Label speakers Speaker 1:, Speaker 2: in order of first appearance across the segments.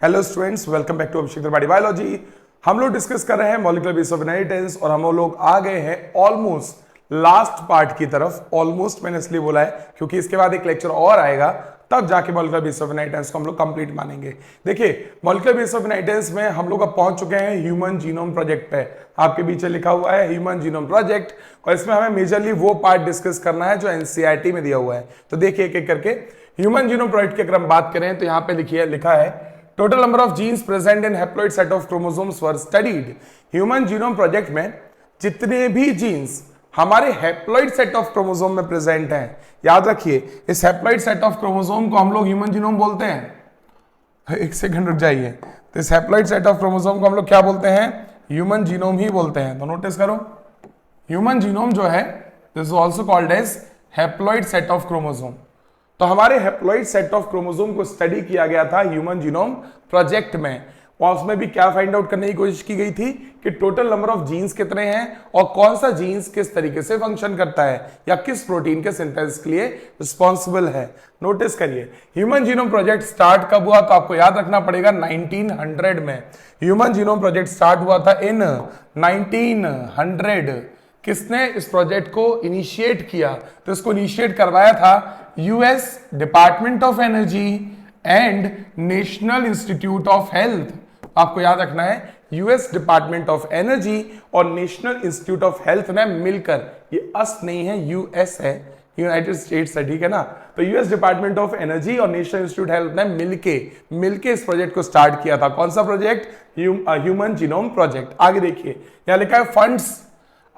Speaker 1: Hello students, welcome back to Abhishek Tripathi biology. हम लोग discuss कर रहे हैं मॉलिक्यूलर बेस ऑफ इनहेरिटेंस और हम लोग आ गए हैं ऑलमोस्ट लास्ट पार्ट की तरफ। ऑलमोस्ट मैंने इसलिए बोला है क्योंकि इसके बाद एक लेक्चर और आएगा, तब जाके मॉलिक्यूलर बेस ऑफ इनहेरिटेंस को हम लोग कंप्लीट मानेंगे। देखिए, मॉलिक्यूलर बेस ऑफ इनहेरिटेंस में हम लोग अब पहुंच चुके हैं ह्यूमन जीनोम प्रोजेक्ट पे। आपके पीछे लिखा हुआ है ह्यूमन जीनोम प्रोजेक्ट, और इसमें हमें मेजरली वो पार्ट डिस्कस करना है जो एनसीईआरटी में दिया हुआ है। तो देखिए एक एक करके ह्यूमन जीनोम प्रोजेक्ट की अगर हम बात करें तो यहाँ पे लिखा है total number of genes present in haploid set of chromosomes were studied. Human genome project में जितने भी जीन्स हमारे हैप्लॉइड सेट ऑफ क्रोमोसोम में प्रेजेंट हैं, याद रखिए इस हैप्लॉइड सेट ऑफ क्रोमोसोम को हम लोग ह्यूमन जीनोम बोलते हैं। एक सेकंड रुक जाइए, तो इस हैप्लॉइड सेट ऑफ क्रोमोसोम को हम लोग क्या बोलते हैं? ह्यूमन जीनोम ही बोलते हैं। तो नोटिस करो, ह्यूमन जीनोम जो है this is also called as haploid set of chromosome. तो हमारे हैप्लॉइड सेट ऑफ क्रोमोसोम को स्टडी किया गया था ह्यूमन जीनोम प्रोजेक्ट में, और उसमें भी क्या फाइंड आउट करने की कोशिश की गई थी कि टोटल नंबर ऑफ जीन्स कितने हैं और कौन सा जीन्स किस तरीके से फंक्शन करता है या किस प्रोटीन के सिंथेसिस के लिए रिस्पॉन्सिबल है। नोटिस करिए, ह्यूमन जीनोम प्रोजेक्ट स्टार्ट कब हुआ? तो आपको याद रखना पड़ेगा 1900 में ह्यूमन जीनोम प्रोजेक्ट स्टार्ट हुआ था इन 1900। किसने इस प्रोजेक्ट को इनिशिएट किया? तो इसको इनिशिएट करवाया था US department of energy and national institute of health. आपको याद रखना है यूएस डिपार्टमेंट ऑफ एनर्जी और नेशनल इंस्टीट्यूट ऑफ हेल्थ ने मिलकर, ये अस नहीं है, यूएस है, यूनाइटेड स्टेट्स है, ठीक है ना। तो यूएस डिपार्टमेंट ऑफ एनर्जी और नेशनल इंस्टीट्यूट हेल्थ ने मिलके इस प्रोजेक्ट को स्टार्ट किया था। कौन सा प्रोजेक्ट? Human genome project. आगे देखिए, यहां लिखा है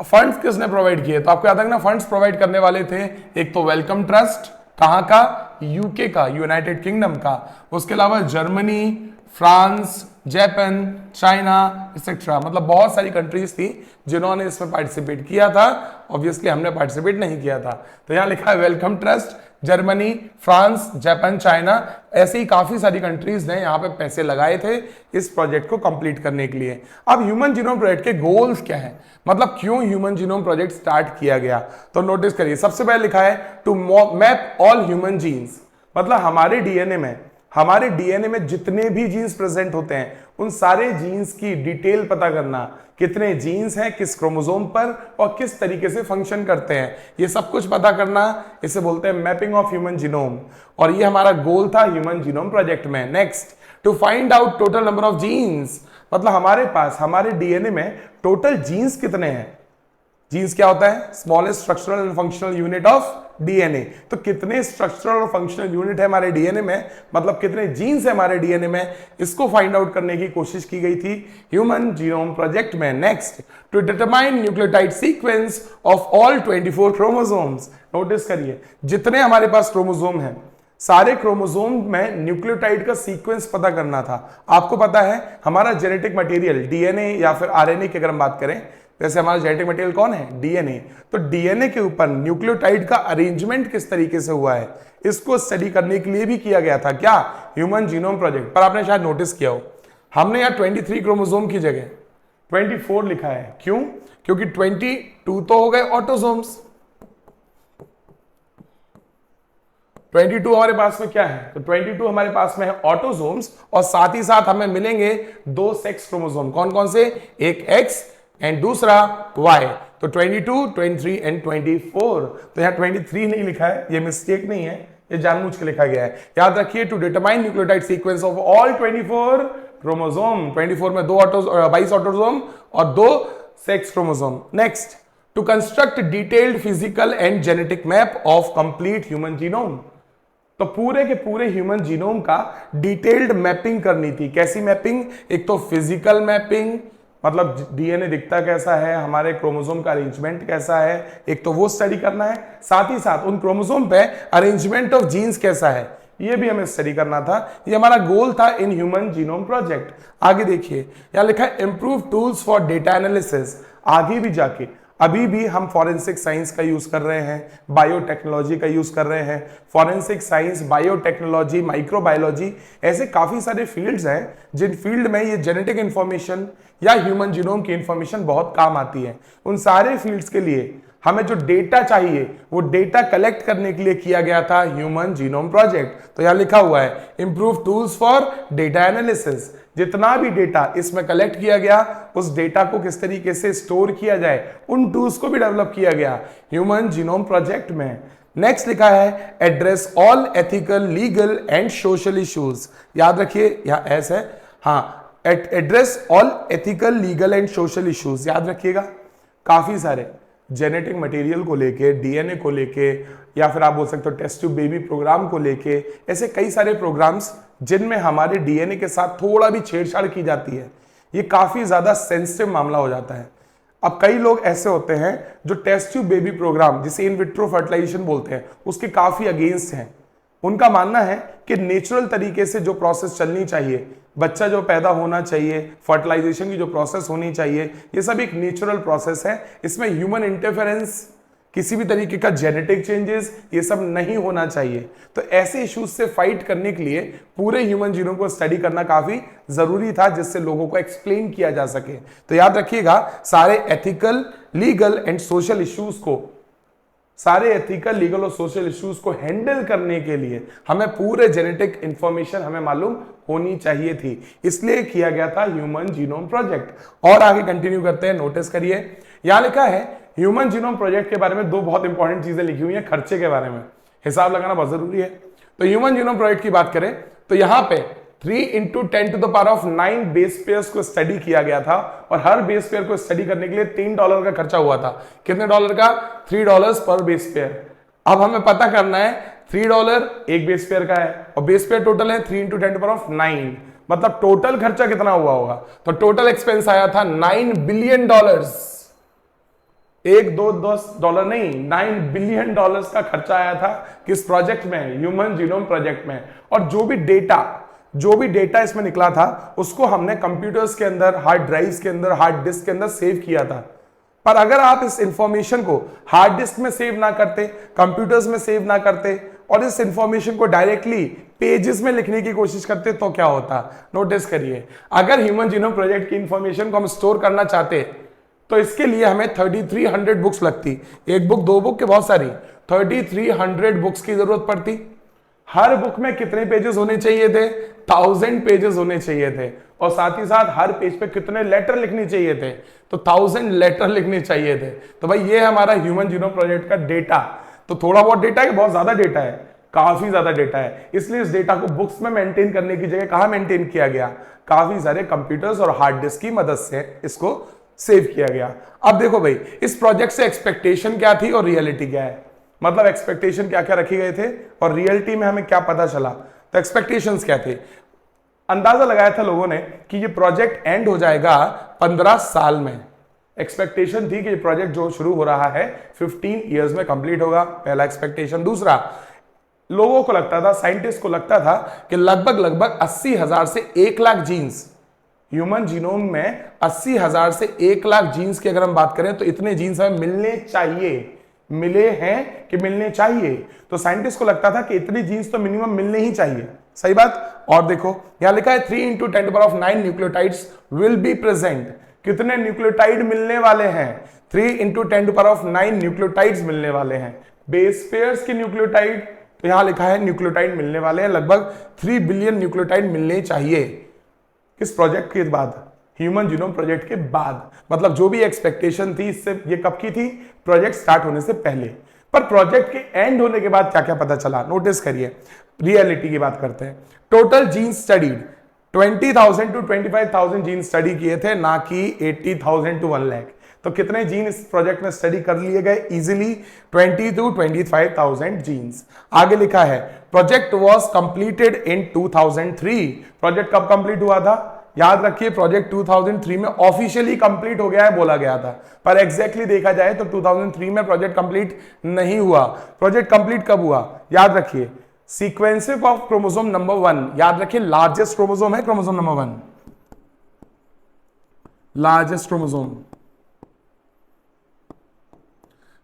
Speaker 1: फंड्स किसने प्रोवाइड किए? तो आपको याद रखना फंड्स प्रोवाइड करने वाले थे एक तो वेलकम ट्रस्ट, कहां का? यूके का, यूनाइटेड किंगडम का। उसके अलावा Germany, France, Japan, China etcetera, मतलब बहुत सारी कंट्रीज थी जिन्होंने इसमें पार्टिसिपेट किया था। ऑब्वियसली हमने पार्टिसिपेट नहीं किया था। तो यहां लिखा है Wellcome Trust, Germany, France, Japan, China, ऐसे ही काफी सारी कंट्रीज ने यहाँ पे पैसे लगाए थे इस प्रोजेक्ट को कंप्लीट करने के लिए। अब ह्यूमन जीनोम प्रोजेक्ट के गोल्स क्या हैं, मतलब क्यों ह्यूमन जीनोम प्रोजेक्ट स्टार्ट किया गया? तो नोटिस करिए, सबसे पहले लिखा है to map all human genes, मतलब हमारे डीएनए में जितने भी जीन्स प्रेजेंट होते हैं उन सारे जीन्स की डिटेल पता करना, कितने जीन्स हैं किस क्रोमोसोम पर और किस तरीके से फंक्शन करते हैं, ये सब कुछ पता करना, इसे बोलते हैं मैपिंग ऑफ ह्यूमन जीनोम। और ये हमारा गोल था ह्यूमन जीनोम प्रोजेक्ट में। Next, to find out total number of genes, मतलब हमारे डीएनए में टोटल जीन्स कितने हैं। जीन्स क्या होता है? Smallest structural and functional unit of DNA. तो कितने स्ट्रक्चरल और फंक्शनल यूनिट है हमारे डीएनए में, मतलब कितने जीन्स है हमारे डीएनए में, इसको फाइंड आउट करने की कोशिश की गई थी ह्यूमन जीनोम प्रोजेक्ट में। Next, to determine nucleotide sequence of all 24 chromosomes. Notice करिए, जितने हमारे पास क्रोमोसोम हैं, सारे क्रोमोसोम में न्यूक्लियोटाइड का सीक्वेंस पता करना था। आपको पता है हमारा जेनेटिक मटेरियल डीएनए या फिर आरएनए की अगर हम बात करें, वैसे हमारा जेनेटिक मटेरियल कौन है? डीएनए। तो डीएनए के ऊपर न्यूक्लियोटाइड का अरेंजमेंट किस तरीके से हुआ है, इसको स्टडी करने के लिए भी किया गया था क्या? Human genome project. पर आपने शायद नोटिस किया हो, हमने यहाँ 23 क्रोमोसोम की जगह 24 लिखा है। क्यों? क्योंकि 22 तो हो गए ऑटोसोम्स। 22 हमारे पास में क्या है? तो 22 हमारे पास में है ऑटोसोम्स, और साथ ही साथ हमें मिलेंगे 2 सेक्स क्रोमोसोम। कौन कौन से? एक एक्स एंड दूसरा y। तो 22, 23 एंड 24। तो यहाँ 23 नहीं लिखा है, ये मिस्टेक नहीं है, ये जानबूझ के लिखा गया है। याद रखिए, to determine nucleotide sequence of all 24 chromosome. 24 में 22 ऑटोसोम और 2 sex chromosome. Next, to construct detailed physical and genetic map of complete human genome. तो पूरे के पूरे ह्यूमन जीनोम का डिटेल्ड मैपिंग करनी थी। कैसी मैपिंग? एक तो फिजिकल मैपिंग, मतलब डीएनए दिखता कैसा है, हमारे क्रोमोसोम का अरेंजमेंट कैसा है, एक तो वो स्टडी करना है। साथ ही साथ उन क्रोमोसोम पे अरेंजमेंट ऑफ जीन्स कैसा है, ये भी हमें स्टडी करना था। ये हमारा गोल था इन ह्यूमन जीनोम प्रोजेक्ट। आगे देखिए, यहां लिखा है improve tools for data analysis. आगे भी जाके अभी भी हम फॉरेंसिक साइंस का यूज कर रहे हैं, बायोटेक्नोलॉजी का यूज कर रहे हैं। फॉरेंसिक साइंस, बायोटेक्नोलॉजी, माइक्रोबायोलॉजी, ऐसे काफी सारे फील्ड्स हैं जिन फील्ड में ये जेनेटिक इंफॉर्मेशन या ह्यूमन जीनोम की इंफॉर्मेशन बहुत काम आती है। उन सारे फील्ड्स के लिए हमें जो डेटा चाहिए वो डेटा कलेक्ट करने के लिए किया गया था ह्यूमन जीनोम प्रोजेक्ट। तो यहां लिखा हुआ है improve tools for data analysis. जितना भी डेटा इसमें कलेक्ट किया गया उस डेटा को किस तरीके से स्टोर किया जाए, उन टूल्स को भी डेवलप किया गया ह्यूमन जीनोम प्रोजेक्ट में। नेक्स्ट लिखा है address all ethical, legal and social issues. याद रखिए यहां एस है, हाँ, address all ethical, legal and social issues याद रखिएगा। काफी सारे जेनेटिक मटेरियल को लेके, डीएनए को लेके, या फिर आप बोल सकते हो टेस्ट ट्यूब बेबी प्रोग्राम को लेके, ऐसे कई सारे प्रोग्राम्स जिनमें हमारे डीएनए के साथ थोड़ा भी छेड़छाड़ की जाती है, ये काफी ज्यादा सेंसिटिव मामला हो जाता है। अब कई लोग ऐसे होते हैं जो टेस्ट ट्यूब बेबी प्रोग्राम, जिसे इन विट्रो फर्टिलाइजेशन बोलते हैं, उसके काफी अगेंस्ट हैं। उनका मानना है कि नेचुरल तरीके से जो प्रोसेस चलनी चाहिए, बच्चा जो पैदा होना चाहिए, फर्टिलाइजेशन की जो प्रोसेस होनी चाहिए, ये सब एक नेचुरल प्रोसेस है। इसमें ह्यूमन इंटरफेरेंस, किसी भी तरीके का जेनेटिक चेंजेस, ये सब नहीं होना चाहिए। तो ऐसे इश्यूज से फाइट करने के लिए पूरे ह्यूमन जीनोम को स्टडी करना काफी जरूरी था, जिससे लोगों को एक्सप्लेन किया जा सके। तो याद रखिएगा सारे ethical, legal and social issues को, सारे एथिकल, लीगल और सोशल इश्यूज को हैंडल करने के लिए हमें पूरे जेनेटिक इंफॉर्मेशन हमें मालूम होनी चाहिए थी, इसलिए किया गया था ह्यूमन जीनोम प्रोजेक्ट। और आगे कंटिन्यू करते हैं, नोटिस करिए यहां लिखा है ह्यूमन जीनोम प्रोजेक्ट के बारे में दो बहुत इंपॉर्टेंट चीजें लिखी हुई है। खर्चे के बारे में हिसाब लगाना बहुत जरूरी है। तो ह्यूमन जीनोम प्रोजेक्ट की बात करें तो यहां पे 3 × 10⁹ बेस पेयर्स को स्टडी किया गया था, और हर बेस पेयर को स्टडी करने के लिए $3 का खर्चा हुआ था। कितने डॉलर का? $3 पर बेस पेयर। अब हमें पता करना है $3 एक बेस पेयर का है, और बेस पेयर टोटल है 3 × 10⁹, मतलब टोटल खर्चा कितना हुआ होगा? तो टोटल एक्सपेंस आया था $9 बिलियन। एक दो $10 नहीं, $9 बिलियन का खर्चा आया था किस प्रोजेक्ट में? ह्यूमन जीनोम प्रोजेक्ट में। और जो भी डेटा इसमें निकला था उसको हमने कंप्यूटर्स के अंदर, हार्ड ड्राइव्स के अंदर, हार्ड डिस्क के अंदर सेव किया था। पर अगर आप इस इंफॉर्मेशन को हार्ड डिस्क में सेव ना करते, कंप्यूटर्स में सेव ना करते, और इस इंफॉर्मेशन को डायरेक्टली पेजेस में लिखने की कोशिश करते, तो क्या होता? नोटिस करिए, अगर ह्यूमन जीनोम प्रोजेक्ट की इंफॉर्मेशन को हम स्टोर करना चाहते तो इसके लिए हमें 3300 बुक्स लगती। एक बुक, दो बुक के बहुत सारी 3300 बुक्स की जरूरत पड़ती। हर बुक में कितने पेजेस होने चाहिए थे? 1000 पेजेस होने चाहिए थे। और साथ ही साथ हर पेज पे कितने लेटर लिखने चाहिए थे? तो 1000 लेटर लिखने चाहिए थे। तो भाई ये हमारा ह्यूमन जीनोम प्रोजेक्ट का डेटा। तो थोड़ा बहुत डेटा है, बहुत ज्यादा डेटा है, काफी ज्यादा डेटा है। इसलिए इस डेटा को बुक्स में मेंटेन करने की जगह कहां मेंटेन किया गया? काफी सारे कंप्यूटर्स और हार्ड डिस्क की मदद से इसको सेव किया गया। अब देखो भाई, इस प्रोजेक्ट से एक्सपेक्टेशन क्या थी और रियलिटी क्या है? मतलब एक्सपेक्टेशन क्या क्या रखे गए थे और रियलिटी में हमें क्या पता चला? तो एक्सपेक्टेशंस क्या थे? अंदाजा लगाया था लोगों ने कि ये प्रोजेक्ट एंड हो जाएगा 15 साल में। एक्सपेक्टेशन थी कि ये प्रोजेक्ट जो शुरू हो रहा है 15 इयर्स में कंप्लीट होगा, पहला एक्सपेक्टेशन। दूसरा, लोगों को लगता था, साइंटिस्ट को लगता था कि लगभग 80,000 से 1 लाख जीन्स, ह्यूमन जीनोम में 80,000 से 1 लाख जीन्स की अगर हम बात करें तो इतने जीन्स हमें मिलने चाहिए। मिले हैं कि मिलने चाहिए? तो साइंटिस्ट को लगता था कि इतनी जीन्स तो मिनिमम मिलने ही चाहिए। सही बात। और देखो यहां लिखा है 3 × 10⁹ न्यूक्लियोटाइड्स विल बी प्रेजेंट। कितने न्यूक्लियोटाइड मिलने वाले हैं? 3 × 10⁹ न्यूक्लियोटाइड्स मिलने वाले हैं। बेस पेयर्स की न्यूक्लियोटाइड, तो यहां लिखा है न्यूक्लियोटाइड मिलने वाले हैं, लगभग 3 बिलियन न्यूक्लियोटाइड मिलने चाहिए। किस प्रोजेक्ट के बाद? ह्यूमन जीनोम प्रोजेक्ट के बाद। मतलब जो भी एक्सपेक्टेशन थी इससे, ये कब की थी? प्रोजेक्ट स्टार्ट होने से पहले। पर प्रोजेक्ट के एंड होने के बाद क्या क्या पता चला? नोटिस करिए, रियलिटी की बात करते हैं। Total gene studied 20,000 to 25,000 gene study किए थे, ना कि 80,000 to 1 लाख। तो कितने जीन इस प्रोजेक्ट में स्टडी कर लिए गए? Easily 20 to 25,000 genes. आगे लिखा है project was completed in 2003। Project कब कंप्लीट हुआ था? याद रखिए, प्रोजेक्ट 2003 में ऑफिशियली कंप्लीट हो गया है बोला गया था, पर एग्जैक्टली देखा जाए तो 2003 में प्रोजेक्ट कंप्लीट नहीं हुआ। प्रोजेक्ट कंप्लीट कब हुआ? याद रखिए, सीक्वेंसिंग ऑफ क्रोमोसोम नंबर 1। याद रखिए, लार्जेस्ट क्रोमोसोम है क्रोमोसोम नंबर 1, लार्जेस्ट क्रोमोसोम।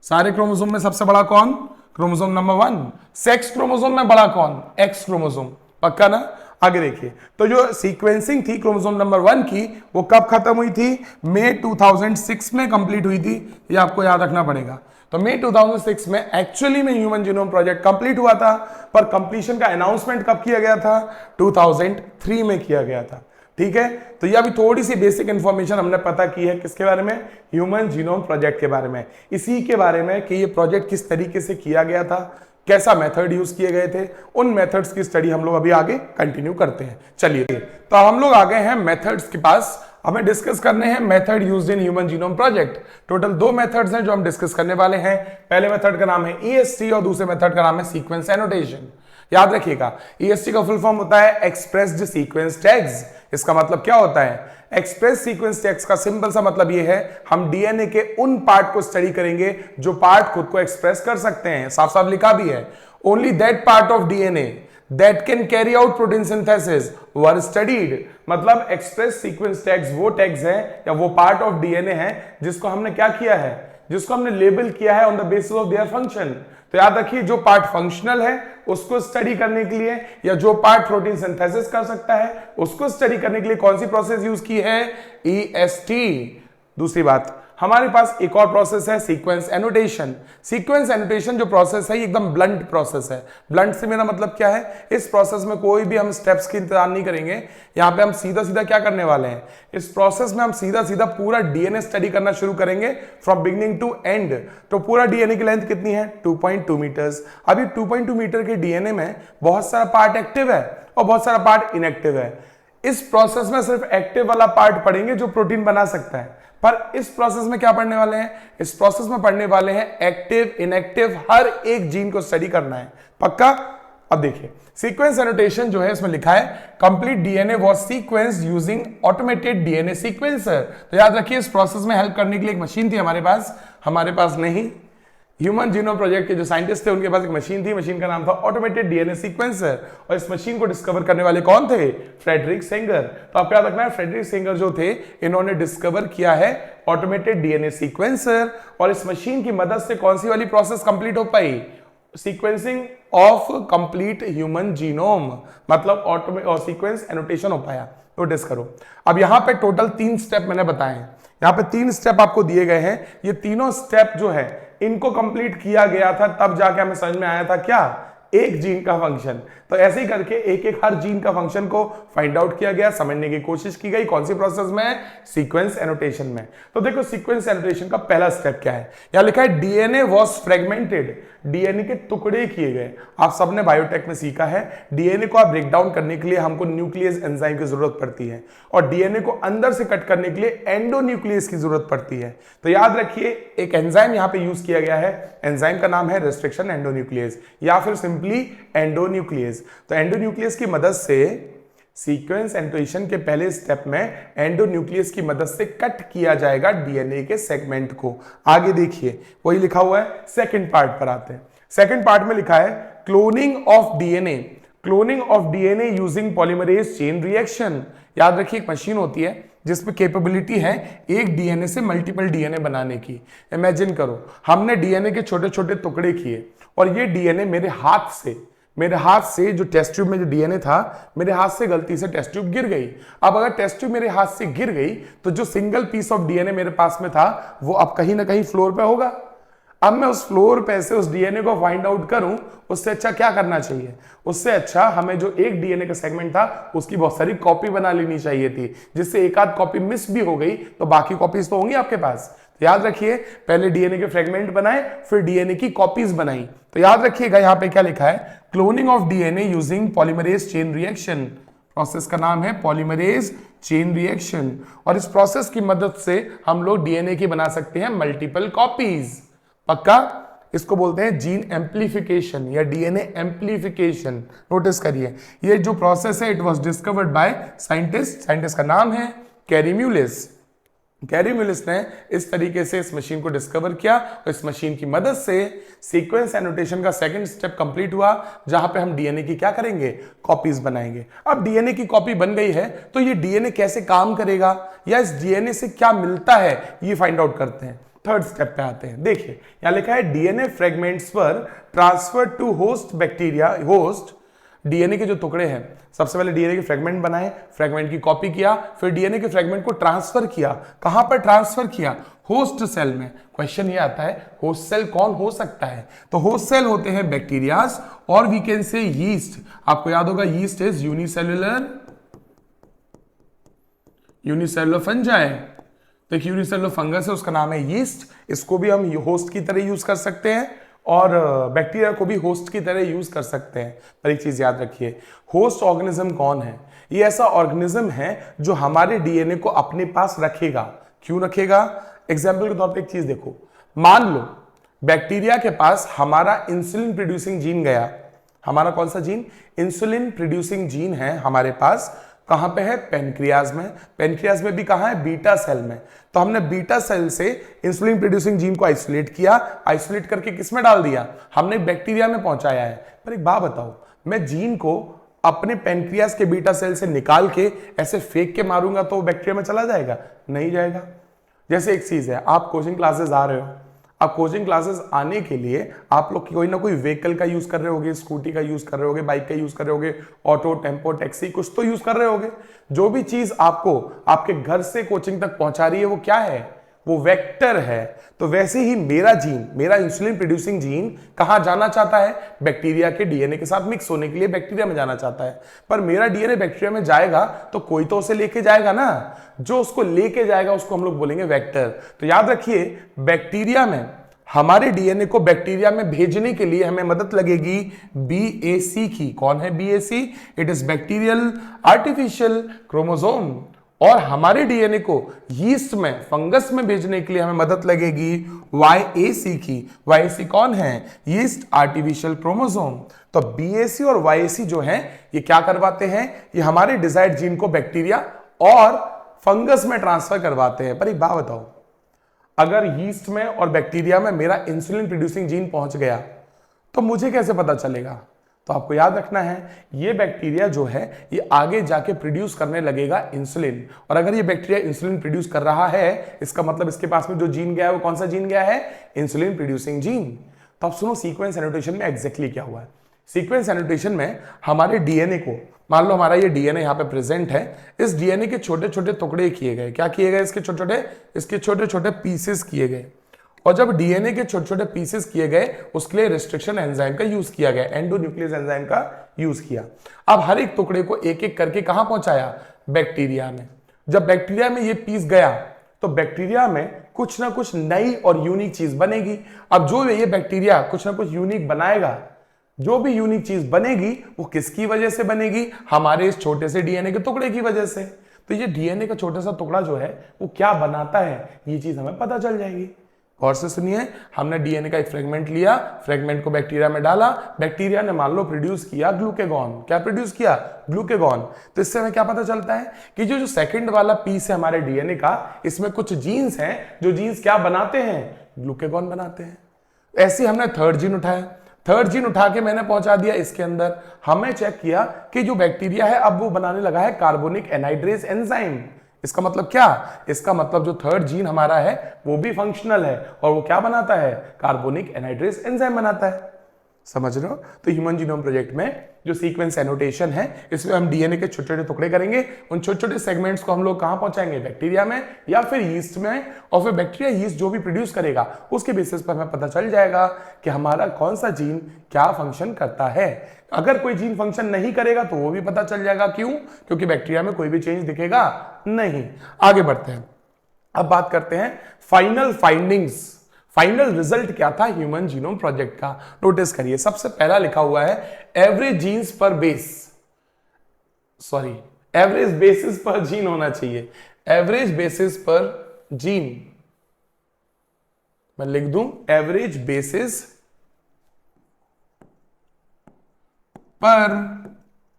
Speaker 1: सारे क्रोमोसोम में सबसे बड़ा कौन? Chromosome number 1। सेक्स क्रोमोसोम में बड़ा कौन? X chromosome. पक्का ना? आगे देखिए, तो जो सीक्वेंसिंग थी क्रोमोसोम नंबर 1 की, वो कब खत्म हुई थी? मई 2006 में कंप्लीट हुई थी। ये आपको याद रखना पड़ेगा। तो मई 2006 में एक्चुअली में ह्यूमन जीनोम प्रोजेक्ट कंप्लीट हुआ था, पर कंप्लीशन का अनाउंसमेंट कब किया गया था? 2003 में किया गया था। ठीक है, तो ये अभी थोड़ी सी बेसिक इंफॉर्मेशन हमने पता की है किसके बारे में? ह्यूमन जीनोम प्रोजेक्ट के बारे में, इसी के बारे में कि ये प्रोजेक्ट किस तरीके से किया गया था, कैसा मेथड यूज किए गए थे, उन मेथड्स की स्टडी हम लोग अभी आगे कंटिन्यू करते हैं। चलिए, तो हम लोग आ गए हैं मेथड्स के पास। हमें डिस्कस करने हैं method used in human genome project. Total 2 methods हैं जो हम डिस्कस करने वाले हैं। पहले मेथड का नाम है EST और दूसरे मेथड का नाम है सीक्वेंस एनोटेशन। याद रखिएगा, EST का फुल फॉर्म होता है एक्सप्रेस्ड सीक्वेंस टैग्स। इसका मतलब क्या होता है? एक्सप्रेस सीक्वेंस टैग्स का सिंपल सा मतलब ये है, हम डीएनए के उन पार्ट को स्टडी करेंगे जो पार्ट खुद को एक्सप्रेस कर सकते हैं। साफ साफ लिखा भी है, only that part of DNA that can carry out protein synthesis were studied। मतलब एक्सप्रेस सीक्वेंस टैग्स वो टैग्स हैं या वो पार्ट ऑफ डीएनए है जिसको हमने क्या किया है, जिसको हमने लेबल किया है on the basis of their function. तो याद रखिए, जो पार्ट फंक्शनल है उसको स्टडी करने के लिए, या जो पार्ट प्रोटीन सिंथेसिस कर सकता है उसको स्टडी करने के लिए कौन सी प्रोसेस यूज की है? EST। दूसरी बात, हमारे पास एक और प्रोसेस है सीक्वेंस एनोटेशन। सीक्वेंस एनोटेशन जो प्रोसेस है ये एकदम ब्लंट प्रोसेस है। ब्लंट से मेरा मतलब क्या है? इस प्रोसेस में कोई भी हम स्टेप्स की इंतजार नहीं करेंगे। यहाँ पे हम सीधा सीधा क्या करने वाले हैं, इस प्रोसेस में हम सीधा सीधा पूरा डीएनए स्टडी करना शुरू करेंगे फ्रॉम बिगिनिंग टू एंड। तो पूरा डीएनए की लेंथ कितनी है? 2.2 मीटर्स। अभी 2.2 मीटर के डीएनए में बहुत सारा पार्ट एक्टिव है और बहुत सारा पार्ट इनएक्टिव है। इस प्रोसेस में सिर्फ एक्टिव वाला पार्ट पढ़ेंगे जो प्रोटीन बना सकता है, पर इस प्रोसेस में क्या पढ़ने वाले हैं? इस प्रोसेस में पढ़ने वाले हैं एक्टिव इनएक्टिव हर एक जीन को स्टडी करना है। पक्का? अब देखिए, सीक्वेंस एनोटेशन जो है इसमें लिखा है complete DNA was sequenced using automated DNA sequencer. तो याद रखिए, इस प्रोसेस में हेल्प करने के लिए एक मशीन थी हमारे पास नहीं, ह्यूमन जीनोम प्रोजेक्ट के जो साइंटिस्ट थे उनके पास एक मशीन थी। मशीन का नाम था ऑटोमेटेड डीएनए सीक्वेंसर, और इस मशीन को डिस्कवर करने वाले कौन थे? Frederick Sanger. तो आपको याद रखना है, फ्रेडरिक सेंगर जो थे इन्होंने डिस्कवर किया है ऑटोमेटेड डीएनए सीक्वेंसर, और इस मशीन की मदद से कौन सी वाली प्रोसेस कंप्लीट हो पाई? Sequencing of complete human genome, मतलब और सीक्वेंस एनोटेशन हो पाया। नोटिस करो, अब यहां पे टोटल 3 स्टेप मैंने बताए हैं। यहां पे 3 स्टेप आपको दिए गए हैं। ये तीनों स्टेप जो है इनको कंप्लीट किया गया था, तब जाके हमें समझ में आया था क्या? एक जीन का फंक्शन। तो ऐसे ही करके एक एक हर जीन का फंक्शन को फाइंड आउट किया गया, समझने की कोशिश की गई। कौन सी प्रोसेस में? सीक्वेंस एनोटेशन में। तो देखो, सीक्वेंस एनोटेशन का पहला स्टेप क्या है? यहां लिखा है डीएनए वाज फ्रेगमेंटेड। डीएनए के टुकड़े किए गए। आप सबने बायोटेक में सीखा है, डीएनए को ब्रेक डाउन करने के लिए हमको न्यूक्लियस एंजाइम की जरूरत पड़ती है, और डीएनए को अंदर से कट करने के लिए एंडोन्यूक्लियस की जरूरत पड़ती है। तो याद रखिए, एक एंजाइम यहां पे यूज किया गया है। एंजाइम का नाम है रिस्ट्रिक्शन एंडोन्यूक्लियस, या फिर सिंपली एंडोन्यूक्लियस। तो एंडोन्यूक्लियस की मदद से सीक्वेंस एनोटेशन के पहले स्टेप में एंडोन्यूक्लियस की मदद से कट किया जाएगा डीएनए के सेगमेंट को। आगे देखिए, वही लिखा हुआ है। सेकंड पार्ट पर आते हैं। सेकंड पार्ट में लिखा है cloning of DNA. Cloning of DNA using polymerase chain reaction. याद रखिए, एक मशीन होती है जिसमें कैपेबिलिटी है एक डीएनए से मल्टीपल डीएनए बनाने की। इमेजिन करो, हमने डीएनए के छोटे छोटे टुकड़े किए, और ये डीएनए मेरे हाथ से जो टेस्ट ट्यूब में जो डीएनए था, मेरे हाथ से गलती से टेस्ट ट्यूब गिर गई। अब अगर टेस्ट ट्यूब मेरे हाथ से गिर गई तो जो सिंगल पीस ऑफ डीएनए मेरे पास में था वो अब कहीं ना कहीं फ्लोर पे होगा। अब मैं उस फ्लोर पे से उस डीएनए को फाइंड आउट करूं, उससे अच्छा क्या करना चाहिए? उससे अच्छा हमें जो एक डीएनए का सेगमेंट था उसकी बहुत सारी कॉपी बना लेनी चाहिए थी, जिससे एक आध कॉपी मिस भी हो गई तो बाकी कॉपीज तो होंगी आपके पास। तो याद रखिए, पहले डीएनए के फ्रेगमेंट बनाए, फिर डीएनए की कॉपीज बनाई। तो याद रखिएगा, यहां पे क्या लिखा है? Cloning of DNA using polymerase chain reaction. Process का नाम है पॉलीमरेज चेन रिएक्शन, और इस प्रोसेस की मदद से हम लोग डीएनए की बना सकते हैं मल्टीपल कॉपीज। पक्का? इसको बोलते हैं जीन एम्प्लीफिकेशन या डीएनए एम्प्लीफिकेशन। नोटिस करिए, ये जो प्रोसेस है it was discovered by scientist का नाम है कैरीम्यूलिस। कैरीम्यूलिस ने इस तरीके से इस मशीन को डिस्कवर किया, और इस मशीन की मदद से सीक्वेंस एनोटेशन का सेकंड स्टेप कंप्लीट हुआ, जहां पे हम डीएनए की क्या करेंगे? कॉपीज बनाएंगे। अब डीएनए की कॉपी बन गई है, तो ये डीएनए कैसे काम करेगा या इस डीएनए से क्या मिलता है, ये फाइंड आउट करते हैं। थर्ड स्टेप पे आते हैं। देखिए, यहां लिखा है डीएनए फ्रेगमेंट्स पर transfer to host bacteria. Host DNA के जो टुकड़े हैं, सबसे पहले डीएनए के फ्रेगमेंट बनाए, फ्रेगमेंट की कॉपी किया, फिर डीएनए के फ्रेगमेंट को ट्रांसफर किया। कहां पर ट्रांसफर किया? होस्ट सेल में। क्वेश्चन ये आता है होस्ट सेल कौन हो सकता है? तो होस्ट सेल होते हैं बैक्टीरियाज और वी कैन से यीस्ट। आपको याद होगा यीस्ट इज यूनिसेलुलर फंजाई। तो एक यूनिसेलुलर फंगस है, उसका नाम है यीस्ट। इसको भी हम होस्ट की तरह यूज कर सकते हैं और बैक्टीरिया को भी होस्ट की तरह यूज कर सकते हैं। पर एक चीज याद रखिए, होस्ट ऑर्गेनिज्म कौन है? ये ऐसा ऑर्गेनिज्म है जो हमारे डीएनए को अपने पास रखेगा। क्यों रखेगा? एग्जाम्पल के तौर पे एक चीज देखो, मान लो बैक्टीरिया के पास हमारा इंसुलिन प्रोड्यूसिंग जीन गया। हमारा कौन सा जीन? इंसुलिन प्रोड्यूसिंग जीन है हमारे पास। कहां पे है? पेनक्रियाज में। पेनक्रियाज में भी कहां है? बीटा सेल में। तो हमने बीटा सेल से इंसुलिन प्रोड्यूसिंग जीन को आइसोलेट किया, आइसोलेट करके किसमें डाल दिया? हमने बैक्टीरिया में पहुंचाया है। पर एक बात बताओ, मैं जीन को अपने पेनक्रियाज के बीटा सेल से निकाल के ऐसे फेंक के मारूंगा तो बैक्टीरिया में चला जाएगा? नहीं जाएगा। जैसे एक चीज है, आप कोचिंग क्लासेस आ रहे हो, अब कोचिंग क्लासेस आने के लिए आप लोग कोई ना कोई व्हीकल का यूज कर रहे होगे, स्कूटी का यूज कर रहे होगे, बाइक का यूज कर रहे होगे, ऑटो, टेम्पो, टैक्सी, कुछ तो यूज कर रहे होगे। जो भी चीज आपको आपके घर से कोचिंग तक पहुंचा रही है वो क्या है? वो वेक्टर है। तो वैसे ही मेरा जीन, मेरा इंसुलिन प्रोड्यूसिंग जीन कहां जाना चाहता है? बैक्टीरिया के डीएनए के साथ मिक्स होने के लिए बैक्टीरिया में जाना चाहता है। पर मेरा डीएनए बैक्टीरिया में जाएगा तो कोई तो उसे लेके जाएगा ना। जो उसको लेके जाएगा उसको हम लोग बोलेंगे वेक्टर। तो याद रखिए, बैक्टीरिया में हमारे डीएनए को बैक्टीरिया में भेजने के लिए हमें मदद लगेगी बीएसी की। कौन है BAC? It is bacterial artificial chromosome. और हमारे डीएनए को यीस्ट में, फंगस में भेजने के लिए हमें मदद लगेगी वाईएसी की। वाईएसी कौन है? Yeast artificial chromosome. तो बीएसी और वाईएसी जो है ये क्या करवाते हैं? ये हमारे डिजायर्ड जीन को बैक्टीरिया और फंगस में ट्रांसफर करवाते हैं। पर एक बात बताओ, अगर यीस्ट में और बैक्टीरिया में मेरा इंसुलिन प्रोड्यूसिंग जीन पहुंच गया तो मुझे कैसे पता चलेगा? तो आपको याद रखना है, ये बैक्टीरिया जो है ये आगे जाके प्रोड्यूस करने लगेगा इंसुलिन। और अगर ये बैक्टीरिया इंसुलिन प्रोड्यूस कर रहा है, इसका मतलब इसके पास में जो जीन गया है वो कौन सा जीन गया है? Insulin producing gene. तो आप सुनो सीक्वेंस एनोटेशन में एग्जैक्टली क्या हुआ है। सीक्वेंस एनोटेशन में हमारे डीएनए को, मान लो हमारा ये डीएनए यहाँ पे प्रेजेंट है, इस डीएनए के छोटे छोटे टुकड़े किए गए। क्या किए गए? इसके छोटे छोटे पीसेस किए गए। और जब डीएनए के छोटे छोटे पीसेस किए गए उसके लिए रिस्ट्रिक्शन एंजाइम का यूज किया गया, एंडोन्यूक्लियस एंजाइम का यूज किया। अब हर एक टुकड़े को एक एक करके कहां पहुंचाया? बैक्टीरिया में। जब बैक्टीरिया में ये पीस गया तो बैक्टीरिया में कुछ ना कुछ नई और यूनिक चीज बनेगी। अब जो ये बैक्टीरिया कुछ ना कुछ यूनिक बनाएगा, जो भी यूनिक चीज बनेगी वो किसकी वजह से बनेगी? हमारे इस छोटे से डीएनए के टुकड़े की वजह से। तो ये डीएनए का छोटा सा टुकड़ा जो है वो क्या बनाता है, ये चीज हमें पता चल जाएगी। गौर से सुनिए, हमने डीएनए का एक फ्रेगमेंट लिया, फ्रेगमेंट को बैक्टीरिया में डाला, बैक्टीरिया ने मान लो प्रोड्यूस किया ग्लूकेगॉन। क्या प्रोड्यूस किया? ग्लूकेगॉन। तो इससे हमें क्या पता चलता है कि जो सेकंड वाला पीस है हमारे डीएनए का, इसमें कुछ जीन्स हैं, जो जीन्स क्या बनाते हैं? ग्लूकेगॉन बनाते हैं। ऐसे हमने थर्ड जीन उठाया, थर्ड जीन उठा के मैंने पहुंचा दिया इसके अंदर। हमें चेक किया कि जो बैक्टीरिया है अब वो बनाने लगा है कार्बोनिक एनहाइड्रेज एंजाइम। इसका मतलब क्या? इसका मतलब जो थर्ड जीन हमारा है वो भी फंक्शनल है और वो क्या बनाता है? कार्बोनिक एनहाइड्रेज एंजाइम बनाता है। समझ रहे हो? तो ह्यूमन जीनोम प्रोजेक्ट में जो सीक्वेंस एनोटेशन है इसमें हम डीएनए के छोटे छोटे टुकड़े करेंगे, उन छोटे छोटे सेगमेंट्स को हम लोग कहां पहुंचाएंगे? बैक्टीरिया में या फिर यीस्ट में। और फिर बैक्टीरिया यीस्ट जो भी प्रोड्यूस करेगा उसके बेसिस पर हमें पता चल जाएगा कि हमारा कौन सा जीन क्या फंक्शन करता है। अगर कोई जीन फंक्शन नहीं करेगा तो वो भी पता चल जाएगा। क्यों? क्योंकि बैक्टीरिया में कोई भी चेंज दिखेगा नहीं। आगे बढ़ते हैं, अब बात करते हैं फाइनल फाइंडिंग्स। फाइनल रिजल्ट क्या था ह्यूमन जीनोम प्रोजेक्ट का? नोटिस करिए, सबसे पहला लिखा हुआ है एवरेज जीन्स पर बेस, सॉरी एवरेज बेसिस पर जीन होना चाहिए। एवरेज बेसिस पर जीन, मैं लिख दूं एवरेज बेसिस पर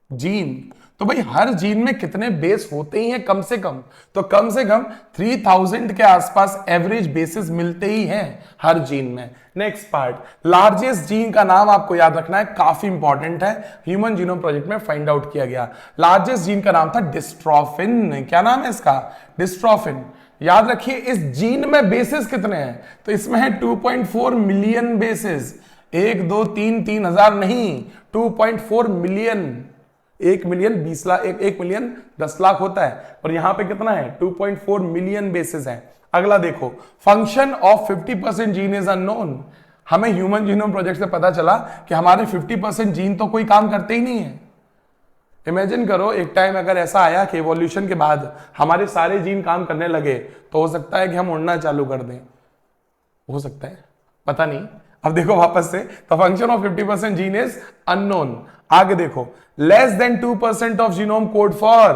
Speaker 1: जीन। तो भाई हर जीन में कितने बेस होते ही हैं? कम से कम, तो कम से कम 3000 के आसपास एवरेज बेसिस मिलते ही हैं हर जीन में। नेक्स्ट पार्ट, लार्जेस्ट जीन का नाम आपको याद रखना है, काफी इंपॉर्टेंट है, ह्यूमन जीनोम प्रोजेक्ट में फाइंड आउट किया गया। लार्जेस्ट जीन का नाम था डिस्ट्रोफिन। क्या नाम है इसका? डिस्ट्रोफिन। याद रखिए इस जीन में बेसिस कितने हैं? तो इसमें है 2.4 मिलियन बेसिस। 1 2 3 3000 नहीं, 2.4 million. 1 million 20 lakh, 1 million 10 lakh होता है, और यहां पे कितना है 2.4 मिलियन बेसिस है। अगला देखो, function of 50% gene is unknown. हमें ह्यूमन जीनोम प्रोजेक्ट से पता चला कि हमारे 50% जीन तो कोई काम करते ही नहीं है। इमेजिन करो एक टाइम अगर ऐसा आया कि इवोल्यूशन के बाद हमारे सारे जीन काम करने लगे, तो हो सकता है कि हम उड़ना चालू कर दें, हो सकता है, पता नहीं। अब देखो वापस से, तो function of 50% gene is unknown. आगे देखो, less than 2% of genome code for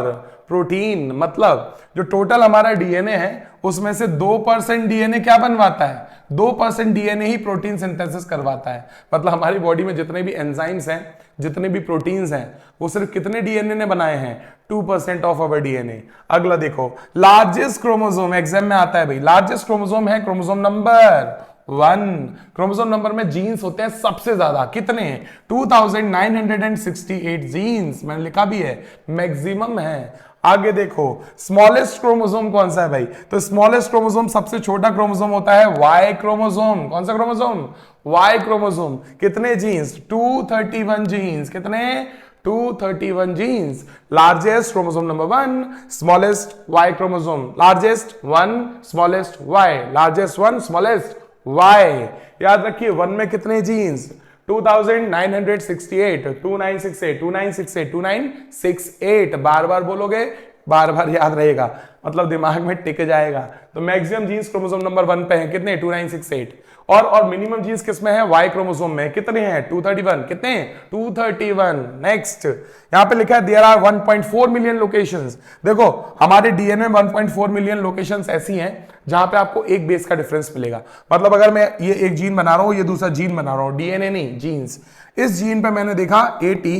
Speaker 1: protein, मतलब जो टोटल हमारा डीएनए है उसमें से 2% डीएनए क्या बनवाता है, 2% डीएनए ही प्रोटीन सिंथेसिस करवाता है। मतलब हमारी बॉडी में जितने भी एंजाइम्स हैं, जितने भी प्रोटीन्स हैं, वो सिर्फ कितने डीएनए ने बनाए हैं, 2% ऑफ अवर डीएनए। अगला देखो, लार्जेस्ट क्रोमोसोम, एग्जाम में आता है भाई, लार्जेस्ट क्रोमोसोम है क्रोमोसोम नंबर 1। क्रोमोसोम नंबर में जीन्स होते हैं सबसे ज्यादा, कितने, 2968 जीन्स, मैंने लिखा भी है, मैक्सिमम है। आगे देखो, स्मॉलेस्ट क्रोमोसोम कौन सा है भाई, तो स्मॉलेस्ट क्रोमोसोम, सबसे छोटा क्रोमोसोम होता है वाई क्रोमोसोम। कौन सा क्रोमोसोम, वाई क्रोमोसोम। कितने जीन्स, 231 जीन्स, कितने, 231 genes. Largest chromosome number 1, smallest Y chromosome, largest 1, smallest Y, largest 1, smallest Y. याद रखिए 1 में कितने जीन्स, 2968, 2968, 2968, 2968, बार बार बोलोगे, बार बार याद रहेगा, मतलब दिमाग में टिक जाएगा। तो मैक्सिमम जीन्स क्रोमोसोम नंबर 1 पे हैं, कितने, 2968। और मिनिमम जीन्स किसमें है, वाई क्रोमोसोम में, कितने हैं, 231, कितने, 231। नेक्स्ट यहां पे लिखा है देयर आर 1.4 मिलियन लोकेशंस। देखो हमारे डीएनए में 1.4 मिलियन लोकेशंस ऐसी हैं जहां पे आपको एक बेस का डिफरेंस मिलेगा। मतलब अगर मैं ये एक जीन बना रहा हूं, ये दूसरा जीन बना रहा हूं, डीएनए नहीं, जीन्स। इस जीन पे मैंने देखा AT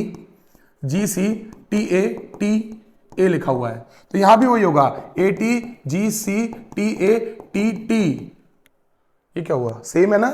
Speaker 1: GC TA TA लिखा हुआ है, तो यहां भी वही होगा, AT GC TA TT। ये क्या हुआ, सेम है ना,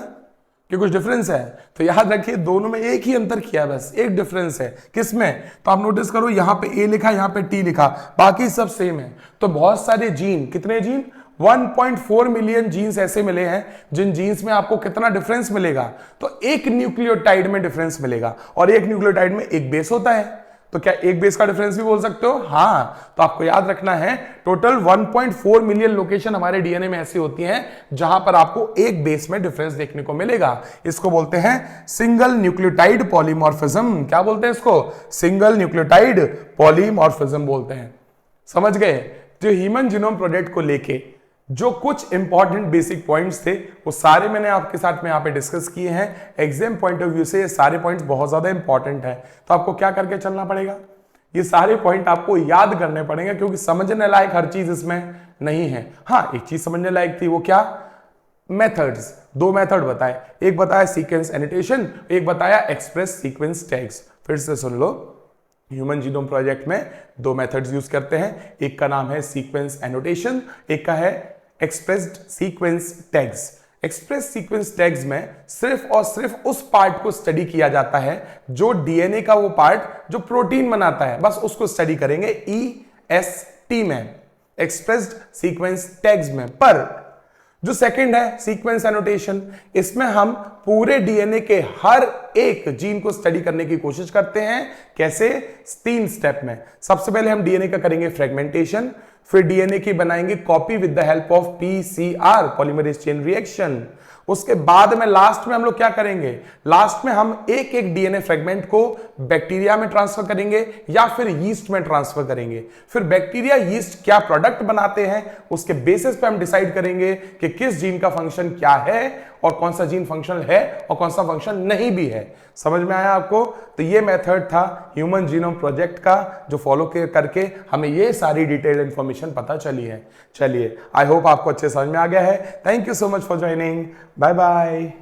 Speaker 1: कि कुछ डिफरेंस है? तो याद रखिए दोनों में एक ही अंतर किया, बस एक डिफरेंस है, किसमें, तो आप नोटिस करो यहां पे A लिखा, यहां पे T लिखा, बाकी सब सेम है। तो बहुत सारे जीन, कितने जीन, 1.4 मिलियन जीन्स ऐसे मिले हैं जिन जीन्स में आपको कितना डिफरेंस मिलेगा, तो एक न्यूक्लियोटाइड में डिफरेंस मिलेगा, और एक न्यूक्लियोटाइड में एक बेस होता है। तो क्या एक बेस का डिफरेंस भी बोल सकते हो, हाँ। तो आपको याद रखना है टोटल 1.4 मिलियन लोकेशन हमारे डीएनए में ऐसी होती हैं जहां पर आपको एक बेस में डिफरेंस देखने को मिलेगा। इसको बोलते हैं सिंगल न्यूक्लियोटाइड पॉलीमॉर्फिज्म। क्या बोलते हैं इसको, सिंगल न्यूक्लियोटाइड पॉलीमॉर्फिज्म बोलते हैं। समझ गए? जो ह्यूमन जीनोम प्रोजेक्ट को लेके जो कुछ इंपॉर्टेंट बेसिक पॉइंट्स थे वो सारे मैंने आपके साथ में यहाँ पे डिस्कस किए हैं। एग्जाम पॉइंट ऑफ व्यू से ये सारे पॉइंट्स बहुत ज्यादा इंपॉर्टेंट है, तो आपको क्या करके चलना पड़ेगा, ये सारे पॉइंट आपको याद करने पड़ेंगे, क्योंकि समझने लायक हर चीज इसमें नहीं है। हाँ, एक चीज समझने लायक थी, वो क्या, मेथड्स। 2 मेथड बताए, एक बताया सीक्वेंस एनोटेशन, एक बताया एक्सप्रेस सीक्वेंस टैग्स। फिर से सुन लो, ह्यूमन जीनोम प्रोजेक्ट में 2 मेथड्स यूज करते हैं, एक का नाम है सीक्वेंस एनोटेशन, एक का है expressed sequence tags. Express sequence tags में सिर्फ और सिर्फ उस पार्ट को स्टडी किया जाता है जो डीएनए का वो पार्ट जो प्रोटीन बनाता है, बस उसको स्टडी करेंगे EST में, एक्सप्रेस्ड सीक्वेंस टैग्स में। पर जो सेकंड है सीक्वेंस एनोटेशन, इसमें हम पूरे डीएनए के हर एक जीन को स्टडी करने की कोशिश करते हैं। कैसे? 3 स्टेप में। सबसे पहले हम डीएनए का करेंगे फ्रेगमेंटेशन, फिर डीएनए की बनाएंगे copy with the help of PCR, polymerase chain reaction. उसके बाद में लास्ट में हम लोग क्या करेंगे, लास्ट में हम एक एक डीएनए फ्रेगमेंट को बैक्टीरिया में ट्रांसफर करेंगे या फिर यीस्ट में ट्रांसफर करेंगे। फिर बैक्टीरिया यीस्ट क्या प्रोडक्ट बनाते हैं उसके बेसिस पे हम डिसाइड करेंगे कि किस जीन का फंक्शन क्या है और कौन सा जीन फंक्शनल है और कौन सा फंक्शन नहीं भी है। समझ में आया आपको? तो ये मेथड था ह्यूमन जीनोम प्रोजेक्ट का, जो फॉलो करके हमें ये सारी डिटेल इंफॉर्मेशन पता चली है। चलिए, आई होप आपको अच्छे समझ में आ गया है। Thank you so much for joining. Bye bye.